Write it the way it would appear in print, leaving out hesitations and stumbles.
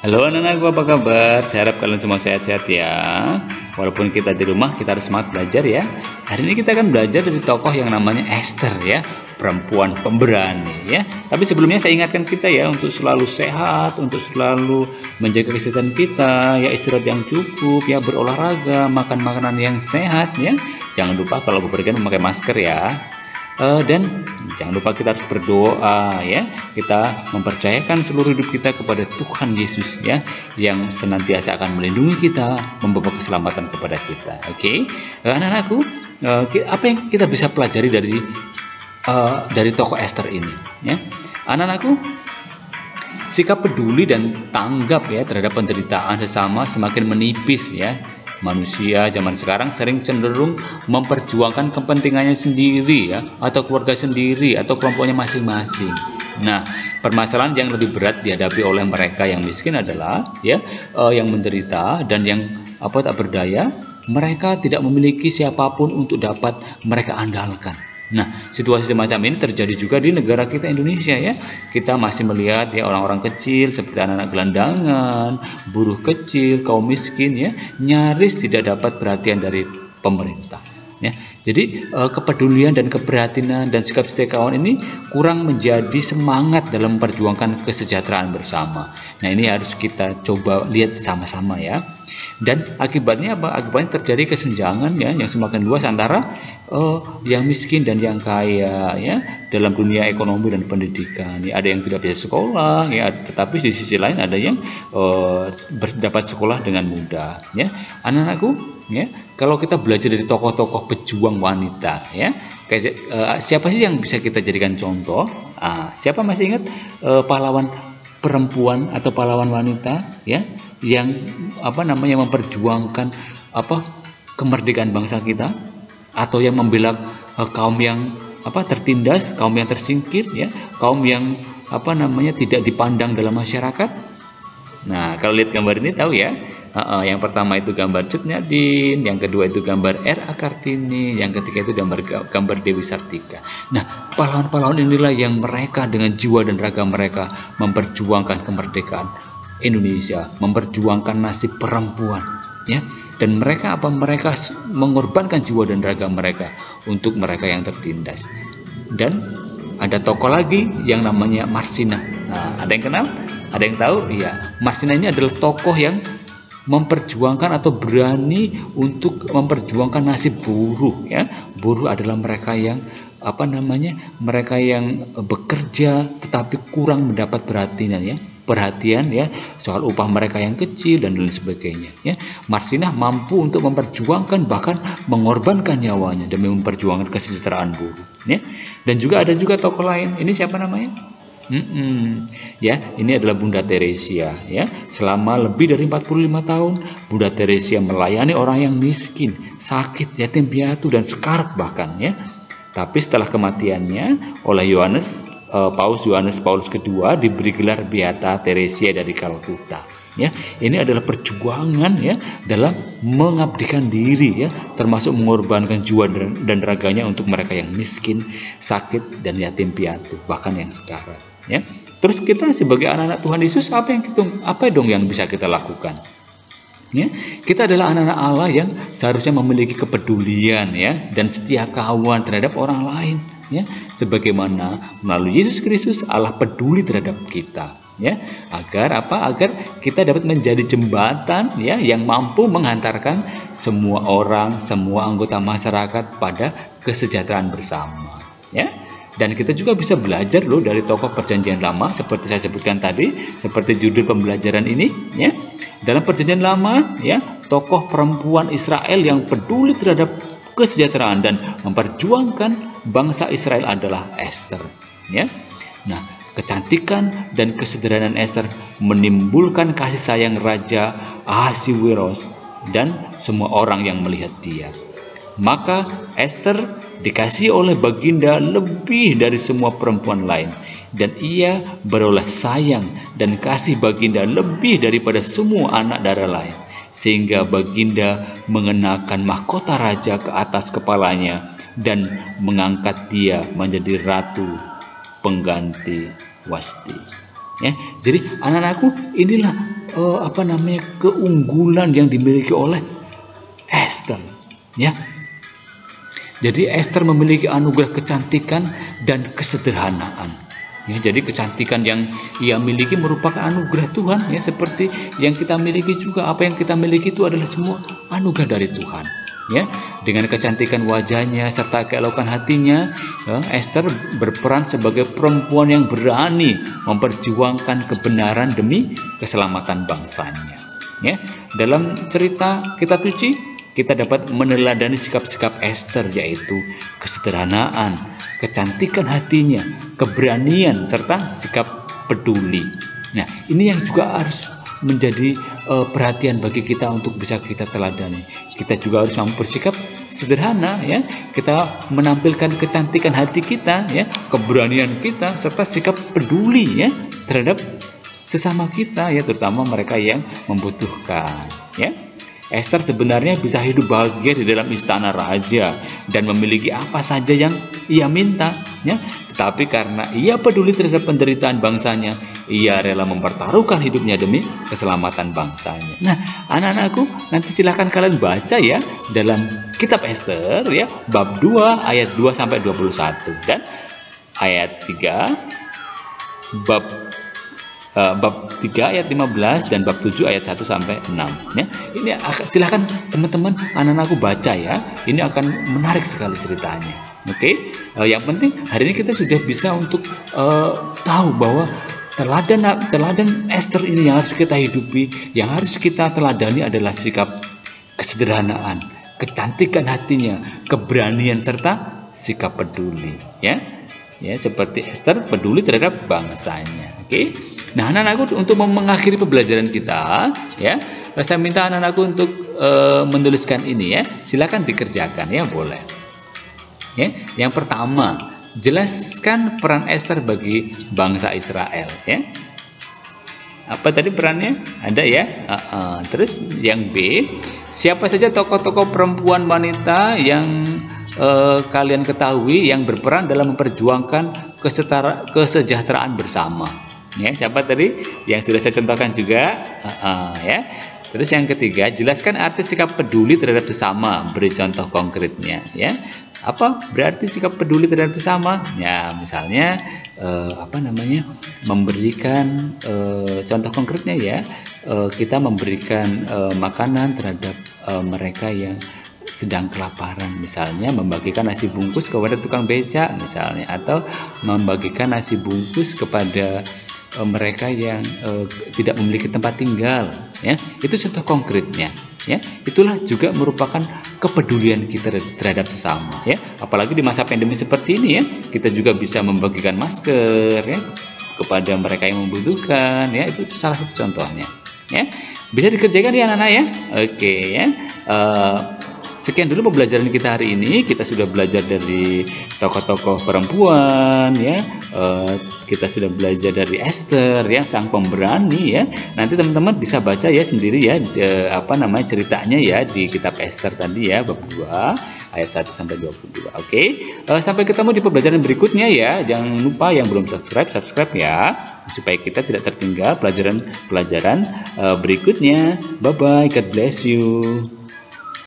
Halo anak-anakku, apa kabar? Saya harap kalian semua sehat-sehat ya. Walaupun kita di rumah, kita harus semangat belajar ya. Hari ini kita akan belajar dari tokoh yang namanya Esther ya, perempuan pemberani ya. Tapi sebelumnya saya ingatkan kita ya untuk selalu sehat, untuk selalu menjaga kesehatan kita, ya istirahat yang cukup, ya berolahraga, makan makanan yang sehat ya. Jangan lupa kalau bepergian memakai masker ya. Dan jangan lupa kita harus berdoa ya, kita mempercayakan seluruh hidup kita kepada Tuhan Yesus ya, yang senantiasa akan melindungi kita, membawa keselamatan kepada kita. Oke, anak-anakku, apa yang kita bisa pelajari dari tokoh Esther ini ya, anak-anakku? Sikap peduli dan tanggap ya terhadap penderitaan sesama semakin menipis ya. Manusia zaman sekarang sering cenderung memperjuangkan kepentingannya sendiri ya, atau keluarga sendiri, atau kelompoknya masing-masing. Nah, permasalahan yang lebih berat dihadapi oleh mereka yang miskin adalah ya, yang menderita dan yang tak berdaya. Mereka tidak memiliki siapapun untuk dapat mereka andalkan. Nah, situasi semacam ini terjadi juga di negara kita Indonesia ya. Kita masih melihat ya orang-orang kecil seperti anak-anak gelandangan, buruh kecil, kaum miskin ya, nyaris tidak dapat perhatian dari pemerintah. Ya, jadi kepedulian dan keprihatinan dan sikap setia kawan ini kurang menjadi semangat dalam memperjuangkan kesejahteraan bersama. Nah, ini harus kita coba lihat sama-sama ya. Dan akibatnya apa? Akibatnya terjadi kesenjangan ya, yang semakin luas antara yang miskin dan yang kaya ya, dalam dunia ekonomi dan pendidikan ya. Ada yang tidak bisa sekolah ya, tetapi di sisi lain ada yang dapat sekolah dengan mudah ya. Anak-anakku ya, kalau kita belajar dari tokoh-tokoh pejuang wanita ya, siapa sih yang bisa kita jadikan contoh? Siapa masih ingat pahlawan perempuan atau pahlawan wanita ya, yang memperjuangkan kemerdekaan bangsa kita, atau yang membela kaum yang tertindas, kaum yang tersingkir ya, kaum yang tidak dipandang dalam masyarakat. Nah, kalau lihat gambar ini tahu ya. Yang pertama itu gambar Cut Nyak-Dien, yang kedua itu gambar R.A. Kartini, yang ketiga itu gambar Dewi Sartika. Nah, pahlawan-pahlawan inilah yang mereka dengan jiwa dan raga mereka memperjuangkan kemerdekaan Indonesia, memperjuangkan nasib perempuan ya. Dan mereka mengorbankan jiwa dan raga mereka untuk mereka yang tertindas. Dan ada tokoh lagi yang namanya Marsina. Nah, ada yang kenal? Ada yang tahu? Iya, Marsina ini adalah tokoh yang memperjuangkan atau berani untuk memperjuangkan nasib buruh ya. Buruh adalah mereka yang mereka yang bekerja tetapi kurang mendapat perhatian ya, soal upah mereka yang kecil dan lain sebagainya ya. Marsina mampu untuk memperjuangkan, bahkan mengorbankan nyawanya demi memperjuangkan kesejahteraan buruh ya. Dan juga ada tokoh lain. Ini siapa namanya? Ya, ini adalah Bunda Teresia ya. Selama lebih dari 45 tahun Bunda Teresia melayani orang yang miskin, sakit, yatim piatu dan sekarat bahkan ya. Tapi setelah kematiannya oleh Paus Yohanes Paulus II diberi gelar Beata Teresia dari Kalkuta ya. Ini adalah perjuangan ya dalam mengabdikan diri ya, termasuk mengorbankan jiwa dan raganya untuk mereka yang miskin, sakit dan yatim piatu, bahkan yang sekarat ya. Terus kita sebagai anak-anak Tuhan Yesus, apa dong yang bisa kita lakukan ya? Kita adalah anak-anak Allah yang seharusnya memiliki kepedulian ya dan setia kawan terhadap orang lain ya, sebagaimana melalui Yesus Kristus Allah peduli terhadap kita ya, agar kita dapat menjadi jembatan ya, yang mampu menghantarkan semua orang, semua anggota masyarakat pada kesejahteraan bersama ya. Dan kita juga bisa belajar loh dari tokoh Perjanjian Lama seperti saya sebutkan tadi, seperti judul pembelajaran ini ya. Dalam Perjanjian Lama ya, tokoh perempuan Israel yang peduli terhadap kesejahteraan dan memperjuangkan bangsa Israel adalah Esther ya. Nah, kecantikan dan kesederhanaan Esther menimbulkan kasih sayang Raja Ahasiweros dan semua orang yang melihat dia. Maka Esther dikasihi oleh Baginda lebih dari semua perempuan lain, dan ia beroleh sayang dan kasih Baginda lebih daripada semua anak darah lain, sehingga Baginda mengenakan mahkota raja ke atas kepalanya dan mengangkat dia menjadi ratu pengganti Wasti. Ya, jadi anak-anakku, inilah keunggulan yang dimiliki oleh Esther, ya. Jadi Esther memiliki anugerah kecantikan dan kesederhanaan. Ya, jadi kecantikan yang ia miliki merupakan anugerah Tuhan, ya, seperti yang kita miliki juga. Apa yang kita miliki itu adalah semua anugerah dari Tuhan. Ya, dengan kecantikan wajahnya serta keelokan hatinya, ya, Esther berperan sebagai perempuan yang berani memperjuangkan kebenaran demi keselamatan bangsanya. Ya, dalam cerita kitab suci kita dapat meneladani sikap-sikap Esther, yaitu kesederhanaan, kecantikan hatinya, keberanian, serta sikap peduli. Nah, ini yang juga harus menjadi perhatian bagi kita untuk bisa kita teladani. Kita juga harus mampu bersikap sederhana, ya. Kita menampilkan kecantikan hati kita, ya, keberanian kita, serta sikap peduli, ya, terhadap sesama kita, ya, terutama mereka yang membutuhkan, ya. Esther sebenarnya bisa hidup bahagia di dalam istana raja dan memiliki apa saja yang ia minta, ya. Tetapi karena ia peduli terhadap penderitaan bangsanya, ia rela mempertaruhkan hidupnya demi keselamatan bangsanya. Nah, anak-anakku, nanti silahkan kalian baca, ya, dalam kitab Esther, ya, bab 2 ayat 2 sampai 21 dan ayat 3 bab 3 ayat 15 dan bab 7 ayat 1 sampai 6, ya. Ini silahkan teman-teman anak-anakku baca, ya. Ini akan menarik sekali ceritanya. Oke. Yang penting hari ini kita sudah bisa untuk tahu bahwa teladan Esther ini yang harus kita hidupi, yang harus kita teladani adalah sikap kesederhanaan, kecantikan hatinya, keberanian, serta sikap peduli, ya. Ya, seperti Esther peduli terhadap bangsanya. Oke. Nah, anak-anakku, untuk mengakhiri pembelajaran kita, ya, saya minta anak-anakku untuk menuliskan ini, ya. Silakan dikerjakan, ya, boleh. Ya, yang pertama, jelaskan peran Esther bagi bangsa Israel, ya. Apa tadi perannya? Ada, ya. Terus yang B, siapa saja tokoh-tokoh perempuan wanita yang kalian ketahui yang berperan dalam memperjuangkan kesejahteraan bersama, ya. Siapa tadi yang sudah saya contohkan juga, ya. Terus yang ketiga, jelaskan arti sikap peduli terhadap sesama, beri contoh konkretnya, ya. Apa berarti sikap peduli terhadap sesama? Ya, misalnya memberikan contoh konkretnya, ya, kita memberikan makanan terhadap mereka yang sedang kelaparan, misalnya membagikan nasi bungkus kepada tukang becak misalnya, atau membagikan nasi bungkus kepada mereka yang tidak memiliki tempat tinggal, ya. Itu contoh konkretnya, ya. Itulah juga merupakan kepedulian kita terhadap sesama, ya. Apalagi di masa pandemi seperti ini, ya, kita juga bisa membagikan masker, ya, kepada mereka yang membutuhkan, ya. Itu salah satu contohnya, ya. Bisa dikerjakan, ya, anak-anak, ya. Oke, ya. Sekian dulu pembelajaran kita hari ini. Kita sudah belajar dari tokoh-tokoh perempuan, ya. Kita sudah belajar dari Esther, ya, sang pemberani, ya. Nanti teman-teman bisa baca, ya, sendiri, ya, ceritanya, ya, di kitab Esther tadi, ya, bab 2 ayat 1 sampai 22. Oke. Sampai ketemu di pembelajaran berikutnya, ya. Jangan lupa yang belum subscribe, ya, supaya kita tidak tertinggal pelajaran berikutnya. Bye bye, God bless you.